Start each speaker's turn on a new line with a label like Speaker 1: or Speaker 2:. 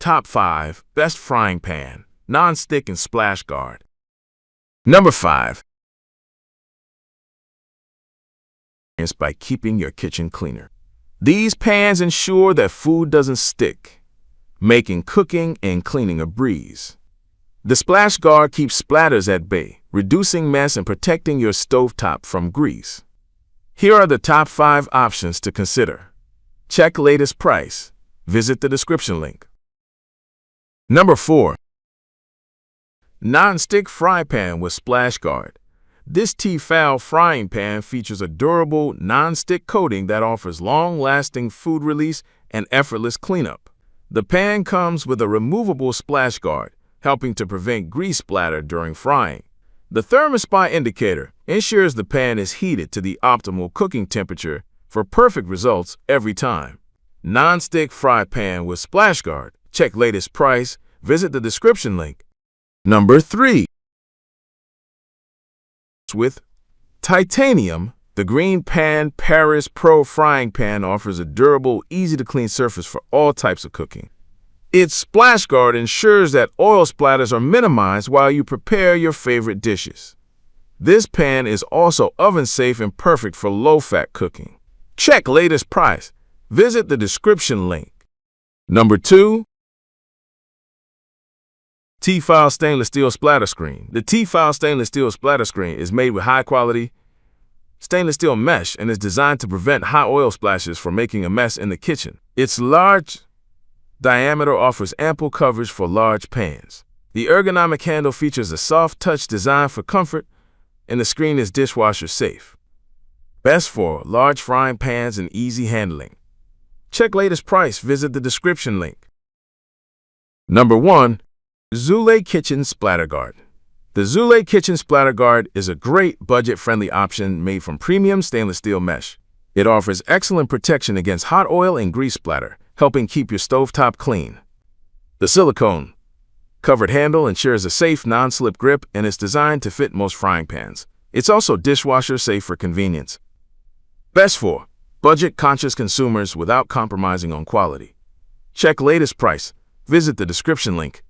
Speaker 1: Top 5 Best Frying Pan, Non-Stick and Splash Guard. Number 5. By keeping your kitchen cleaner. These pans ensure that food doesn't stick, making cooking and cleaning a breeze. The Splash Guard keeps splatters at bay, reducing mess and protecting your stovetop from grease. Here are the top 5 options to consider. Check latest price. Visit the description link. Number 4. Non-stick fry pan with splash guard. This T-fal frying pan features a durable, non-stick coating that offers long-lasting food release and effortless cleanup. The pan comes with a removable splash guard, helping to prevent grease splatter during frying. The thermospot indicator ensures the pan is heated to the optimal cooking temperature for perfect results every time. Non-stick fry pan with splash guard. Check latest price. Visit the description link. Number 3. With titanium, the Green Pan Paris Pro Frying Pan offers a durable, easy-to-clean surface for all types of cooking. Its splash guard ensures that oil splatters are minimized while you prepare your favorite dishes. This pan is also oven-safe and perfect for low-fat cooking. Check latest price. Visit the description link. Number 2. T-fal stainless steel splatter screen. The T-fal stainless steel splatter screen is made with high-quality stainless steel mesh and is designed to prevent hot oil splashes from making a mess in the kitchen. Its large diameter offers ample coverage for large pans. The ergonomic handle features a soft touch design for comfort, and the screen is dishwasher safe. Best for large frying pans and easy handling. Check latest price. Visit the description link. Number 1. Zule Kitchen Splatter Guard. The Zule Kitchen Splatter Guard is a great budget-friendly option made from premium stainless steel mesh. It offers excellent protection against hot oil and grease splatter, helping keep your stovetop clean. The silicone-covered handle ensures a safe, non-slip grip and is designed to fit most frying pans. It's also dishwasher safe for convenience. Best for budget-conscious consumers without compromising on quality. Check latest price. Visit the description link.